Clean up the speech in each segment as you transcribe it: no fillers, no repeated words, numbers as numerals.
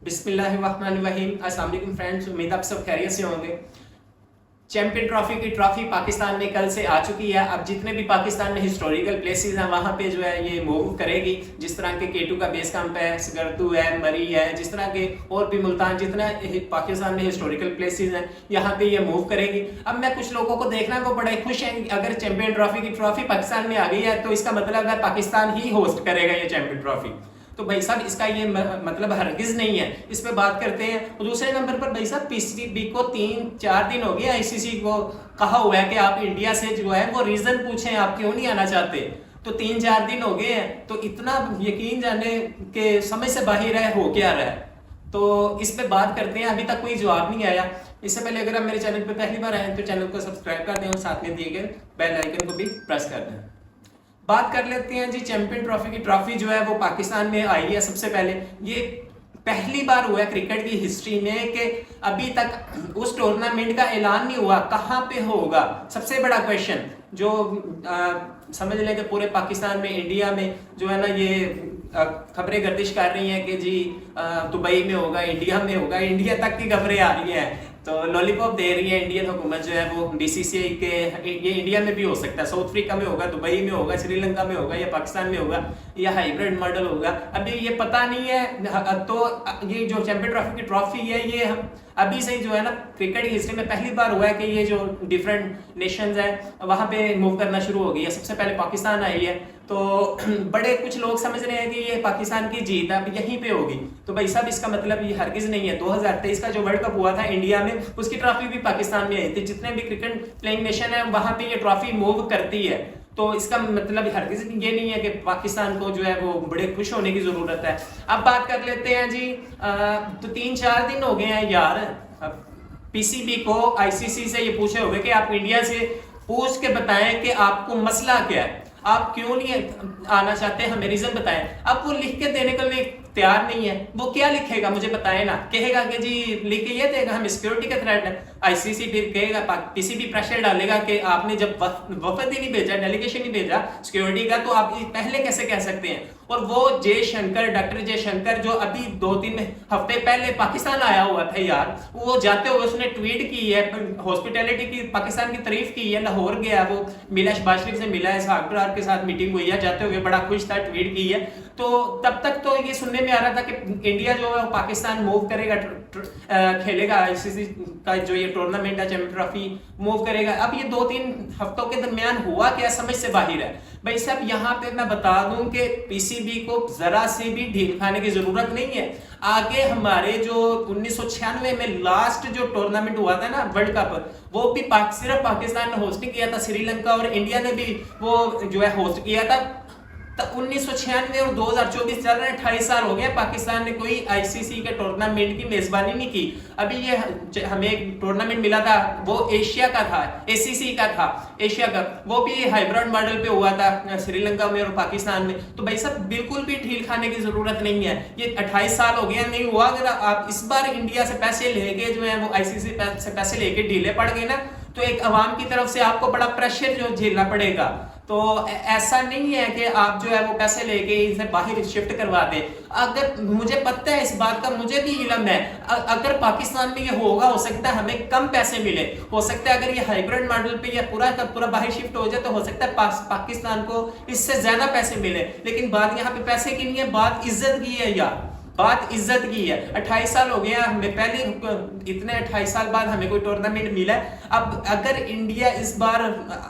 बिस्मिल्लाहिर्रहमानिर्रहीम। अस्सलाम वालेकुम फ्रेंड्स, उम्मीद आप सब खैरियत से होंगे। चैंपियन ट्रॉफी की ट्रॉफी पाकिस्तान में कल से आ चुकी है। अब जितने भी पाकिस्तान में हिस्टोरिकल प्लेसेस हैं वहाँ पे जो है ये मूव करेगी। जिस तरह के K2 का बेस कैंप है, स्कर्दू है, मरी है, जिस तरह के और भी मुल्तान जितना पाकिस्तान में हिस्टोरिकल प्लेसेस हैं यहाँ पे ये मूव करेगी। अब मैं कुछ लोगों को देखना वो बड़े खुश हैं अगर चैंपियन ट्रॉफी की ट्रॉफी पाकिस्तान में आ गई है तो इसका मतलब है पाकिस्तान ही होस्ट करेगा ये चैंपियन ट्रॉफी। तो भाई साहब इसका ये मतलब हरगिज नहीं है। इस पे बात करते हैं। और दूसरे नंबर पर भाई साहब पीसीबी को 3-4 दिन हो गए आईसीसी को कहा हुआ है कि आप इंडिया से जो है वो रीजन पूछें आप क्यों नहीं आना चाहते। तो 3-4 दिन हो गए हैं तो इतना यकीन जाने के समझ से बाहर है हो क्या रहा है। तो इस पे बात करते हैं। अभी तक कोई जवाब नहीं आया। इससे पहले अगर आप मेरे चैनल पर पहली बार आए तो चैनल को सब्सक्राइब कर दें और साथ में दिए गए बेल आइकन को भी प्रेस कर दें। बात कर लेते हैं जी चैंपियन ट्रॉफी की ट्रॉफी जो है वो पाकिस्तान में आई है। सबसे पहले ये पहली बार हुआ है क्रिकेट की हिस्ट्री में कि अभी तक उस टूर्नामेंट का ऐलान नहीं हुआ कहाँ पे होगा। सबसे बड़ा क्वेश्चन जो समझ लें कि पूरे पाकिस्तान में इंडिया में जो है ना ये खबरें गर्दिश कर रही हैं कि जी दुबई में होगा, इंडिया में होगा, इंडिया तक की खबरें आ रही हैं। तो लॉलीपॉप दे रही है इंडियन हुकूमत जो है वो बीसीसीआई के ये इंडिया में भी हो सकता है, साउथ अफ्रीका में होगा, दुबई में होगा, श्रीलंका में होगा या पाकिस्तान में होगा या हाइब्रिड मॉडल होगा। अभी ये पता नहीं है। तो ये जो चैंपियन ट्रॉफी की ट्रॉफी है ये अभी से जो है ना क्रिकेट की हिस्ट्री में पहली बार हुआ है कि ये जो डिफरेंट नेशंस हैं वहाँ पे मूव करना शुरू हो गई है। सबसे पहले पाकिस्तान आई है तो बड़े कुछ लोग समझ रहे हैं कि ये पाकिस्तान की जीत अब यहीं पे होगी। तो भाई साहब इसका मतलब ये हरगिज नहीं है। 2023 का जो वर्ल्ड कप हुआ था इंडिया में उसकी ट्रॉफी भी पाकिस्तान में आई थी। जितने भी क्रिकेट प्लेइंग नेशन है वहाँ पे ये ट्रॉफी मूव करती है। तो इसका मतलब हरगिज ये नहीं है कि पाकिस्तान को जो है वो बड़े खुश होने की जरूरत है। अब बात कर लेते हैं जी तो 3-4 दिन हो गए हैं यार पीसीबी को आईसीसी से ये पूछे हुए कि आप इंडिया से पूछ के बताएं कि आपको मसला क्या है, आप क्यों नहीं आना चाहते, हमें रीजन बताएं। अब वो लिख के देने के लिए तैयार नहीं है। वो क्या लिखेगा मुझे बताएं ना। कहेगा कि जी लिख के ये देगा हम सिक्योरिटी का थ्रेट है। आईसीसी फिर कहेगा पीसीबी प्रेशर डालेगा कि आपने जब वफद ही नहीं भेजा, डेलीगेशन नहीं भेजा सिक्योरिटी का, तो आप पहले कैसे कह सकते हैं। और वो जयशंकर, डॉक्टर जयशंकर जो अभी 2-3 हफ्ते पहले पाकिस्तान आया हुआ था यार, वो जाते हुए उसने ट्वीट की है, हॉस्पिटैलिटी की पाकिस्तान की तारीफ की है। लाहौर गया, वो मिला, शहबाज शरीफ से मिला है, इसहाक डार के साथ मीटिंग हुई है, जाते हुए बड़ा खुश था, ट्वीट की है। तो तब तक तो ये सुनने में आ रहा था कि इंडिया जो है पाकिस्तान मूव करेगा, खेलेगा आईसीसी का जो ये टूर्नामेंट है चैंपियन ट्रॉफी मूव करेगा। अब ये 2-3 हफ्तों के दरमियान हुआ क्या समझ से बाहर है। भाई साहब यहाँ पे मैं बता दूं कि पीसीबी को जरा से भी ढील खाने की जरूरत नहीं है। आगे हमारे जो 1996 में लास्ट जो टूर्नामेंट हुआ था ना वर्ल्ड कप, वो भी सिर्फ पाकिस्तान ने होस्ट नहीं किया था, श्रीलंका और इंडिया ने भी वो जो है होस्ट किया था। तो 1996 और 2024 चल रहे हैं, 28 साल हो गए पाकिस्तान ने कोई आईसीसी के टूर्नामेंट की मेजबानी नहीं की। अभी ये हमें एक टूर्नामेंट मिला था वो एशिया का था, एसीसी का था, एशिया का, वो भी हाइब्रिड मॉडल पे हुआ था श्रीलंका में और पाकिस्तान में। तो भाई साहब बिल्कुल भी ढील खाने की जरूरत नहीं है। ये 28 साल हो गए नहीं हुआ। अगर आप इस बार इंडिया से पैसे लेके जो है वो आईसीसी से पैसे लेके ढीले पड़ गए ना तो एक अवाम की तरफ से आपको बड़ा प्रेशर जो झेलना पड़ेगा। तो ऐसा नहीं है कि आप जो है वो पैसे लेके इसे बाहर शिफ्ट करवा दे। अगर मुझे पता है इस बात का, मुझे भी इल्म है, अगर पाकिस्तान में ये होगा हो सकता है हमें कम पैसे मिले, हो सकता है अगर ये हाइब्रिड मॉडल पे या पूरा का पूरा बाहर शिफ्ट हो जाए तो हो सकता है पाकिस्तान को इससे ज्यादा पैसे मिले। लेकिन बात यहाँ पे पैसे की नहीं है, बात इज्जत की है यार, बात इज्जत की है। 28 साल हो गया हमें, पहले इतने 28 साल बाद हमें कोई टूर्नामेंट मिला है। अब अगर इंडिया इस बार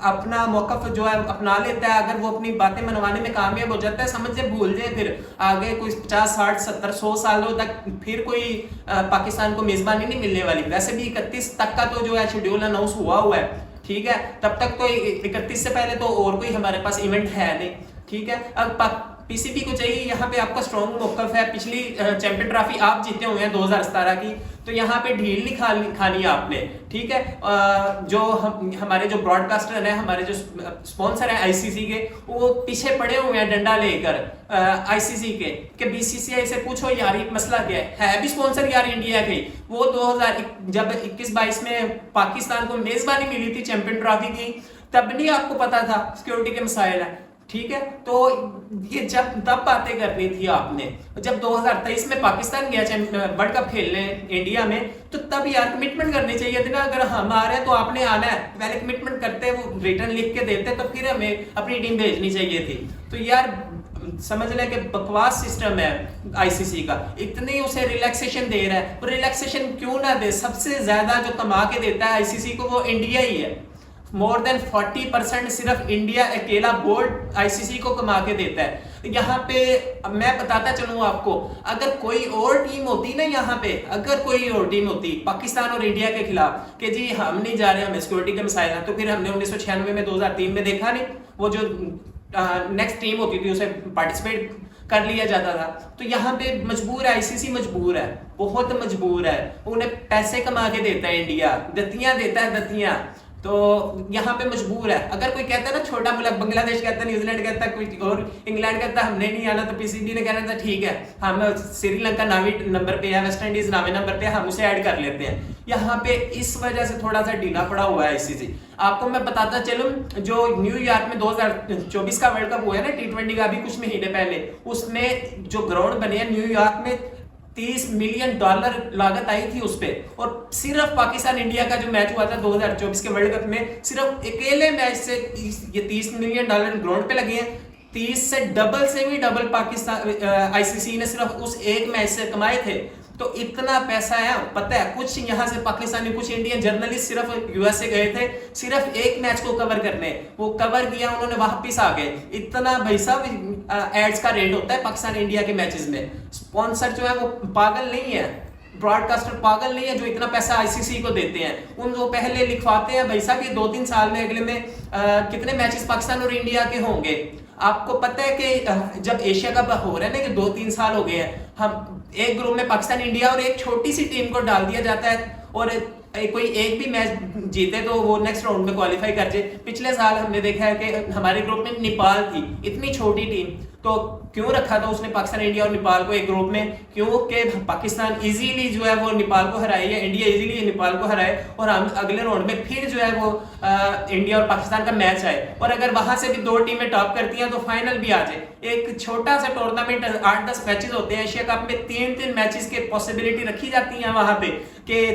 अपना मौकफ जो है अपना लेता है, अगर वो अपनी बातें मनवाने में कामयाब हो जाता है, समझ से भूल जाए फिर आगे कोई 50, 60, 70, 100 सालों तक फिर कोई पाकिस्तान को मेजबानी नहीं मिलने वाली। वैसे भी 31 तक का तो जो है शेड्यूल अनाउंस हुआ है, ठीक है। तब तक तो 31 से पहले तो और कोई हमारे पास इवेंट है नहीं, ठीक है। अब पीसीबी को चाहिए यहाँ पे आपका स्ट्रॉन्ग मौकफ है। पिछली चैंपियन ट्रॉफी आप जीते हुए हैं 2017 की, तो यहाँ पे ढील नहीं खानी आपने, ठीक है। जो हमारे जो ब्रॉडकास्टर है, हमारे जो स्पॉन्सर है आईसीसी के, वो पीछे पड़े हुए हैं डंडा लेकर आईसीसी के कि बीसीसीआई से पूछो यार ये मसला क्या है भी स्पॉन्सर यार इंडिया के। वो 2000 जब 21-22 में पाकिस्तान को मेजबानी मिली थी चैंपियन ट्रॉफी की, तब नहीं आपको पता था सिक्योरिटी के मसाइल है, ठीक है, तो ये जब तब बातें करनी थी आपने, जब 2023 में पाकिस्तान गया वर्ल्ड कप खेलने इंडिया में, तो तब यार कमिटमेंट करनी चाहिए थी ना। अगर हम आ रहे हैं तो आपने आना है, पहले कमिटमेंट करते, वो रिटर्न लिख के देते, तो फिर हमें अपनी टीम भेजनी चाहिए थी। तो यार समझ लें कि बकवास सिस्टम है आईसीसी का, इतनी उसे रिलैक्सेशन दे रहा है। और रिलैक्सेशन क्यों ना दे, सबसे ज्यादा जो कमा के देता है आईसीसी को वो इंडिया ही है। मोर देन 40% सिर्फ इंडिया अकेला बोर्ड आईसीसी को कमा के देता है। यहाँ पे मैं बताता चलूँ आपको, अगर कोई और टीम होती ना, यहाँ पे अगर कोई और टीम होती पाकिस्तान और इंडिया के खिलाफ कि जी हम नहीं जा रहे, हमें सिक्योरिटी के मसाइल हैं, तो फिर हमने 1996 में 2003 में देखा नहीं, वो जो नेक्स्ट टीम होती थी उसे पार्टिसिपेट कर लिया जाता था। तो यहाँ पे मजबूर है आईसीसी, मजबूर है, बहुत मजबूर है। उन्हें पैसे कमा के देता है इंडिया, दतियां देता है दतियां, तो यहाँ पे मजबूर है। अगर कोई कहता है ना छोटा मुल्क, बांग्लादेश कहता है, न्यूजीलैंड कहता है, कोई और इंग्लैंड कहता है हमने नहीं आना, तो पीसीबी ने कहना था ठीक है, हम श्रीलंका नावी नंबर पे है, वेस्ट इंडीज नावे नंबर पे है, हम उसे ऐड कर लेते हैं। यहाँ पे इस वजह से थोड़ा सा ढीला पड़ा हुआ है आईसीसी। आपको मैं बताता चलूं, जो न्यूयॉर्क में 2024 का वर्ल्ड कप हुआ है ना T20 का, अभी कुछ महीने पहले, उसमें जो ग्राउंड बने हैं न्यूयॉर्क में, $30 मिलियन लागत आई थी उस पे। और सिर्फ पाकिस्तान इंडिया का जो मैच हुआ था 2024 के वर्ल्ड कप में, सिर्फ अकेले मैच से ये $30 मिलियन ग्राउंड पे लगे हैं। 30 से डबल से भी डबल पाकिस्तान आईसीसी ने सिर्फ उस एक मैच से कमाए थे। तो इतना पैसा है, पता है कुछ यहाँ से पाकिस्तानी, कुछ इंडियन जर्नलिस्ट सिर्फ यूएसए गए थे सिर्फ एक मैच को कवर करने, वो कवर किया, उन्होंने वापस आ गए। इतना भाई साहब एड्स का रेट होता है पाकिस्तान इंडिया के मैचेस में। स्पॉन्सर जो है वो पागल नहीं है, ब्रॉडकास्टर पागल नहीं है जो इतना पैसा आईसीसी को देते हैं। उन वो पहले लिखवाते हैं भाई साहब ये 2-3 साल में अगले में कितने मैचेस पाकिस्तान और इंडिया के होंगे। आपको पता है कि जब एशिया कप हो रहा है ना कि 2-3 साल हो गए हैं, हम एक ग्रुप में पाकिस्तान इंडिया और एक छोटी सी टीम को डाल दिया जाता है, और कोई एक भी मैच जीते तो वो नेक्स्ट राउंड में क्वालिफाई कर जाए। पिछले साल हमने देखा है कि हमारे ग्रुप में नेपाल थी, इतनी छोटी टीम, तो क्यों रखा था उसने पाकिस्तान इंडिया और नेपाल को एक ग्रुप में? क्योंकि पाकिस्तान इजीली जो है वो नेपाल को हराए, या इंडिया इजीली नेपाल को हराए, और हम अगले राउंड में फिर जो है वो इंडिया और पाकिस्तान का मैच आए, और अगर वहां से भी 2 टीमें टॉप करती हैं तो फाइनल भी आ जाए। एक छोटा सा टूर्नामेंट 8-10 मैचेस होते हैं एशिया कप में, 3-3 मैचेस की पॉसिबिलिटी रखी जाती है वहां पे कि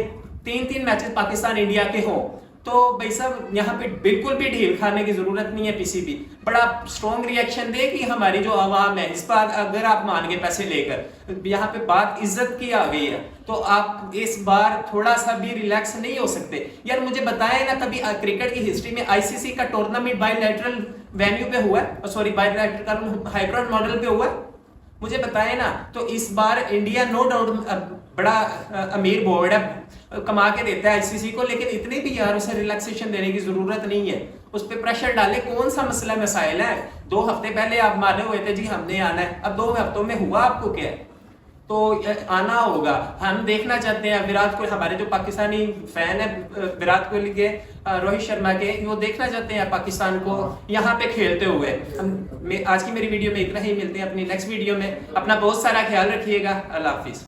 3-3 मैचेस पाकिस्तान इंडिया के हों। तो भाई साहब यहाँ पे बिल्कुल भी ढील खाने की जरूरत नहीं है। पीसीबी बड़ा स्ट्रॉन्ग रिएक्शन दे कि हमारी जो आवाम है इस बार, अगर आप मान के पैसे लेकर, यहाँ पे बात इज्जत की आ गई है, तो आप इस बार थोड़ा सा भी रिलैक्स नहीं हो सकते यार। मुझे बताएं ना कभी क्रिकेट की हिस्ट्री में आईसीसी का टूर्नामेंट बायलैटरल वेन्यू पे हुआ है, सॉरी बायलैटरल हाइब्रिड मॉडल पे हुआ है, मुझे बताए ना। तो इस बार इंडिया नो डाउट बड़ा अमीर बोर्ड है, कमा के देता है आईसीसी को, लेकिन इतनी भी यार उसे रिलैक्सेशन देने की जरूरत नहीं है। उस पर प्रेशर डाले, कौन सा मसला मसाइल है? 2 हफ्ते पहले आप माने हुए थे जी हमने आना है, अब 2 हफ्तों में हुआ आपको क्या है? तो आना होगा। हम देखना चाहते हैं विराट कोहली, हमारे जो पाकिस्तानी फैन है विराट कोहली के, रोहित शर्मा के, वो देखना चाहते हैं पाकिस्तान को यहाँ पे खेलते हुए। आज की मेरी वीडियो में इतना ही, मिलते हैं अपनी नेक्स्ट वीडियो में। अपना बहुत सारा ख्याल रखिएगा, अल्लाह हाफिज।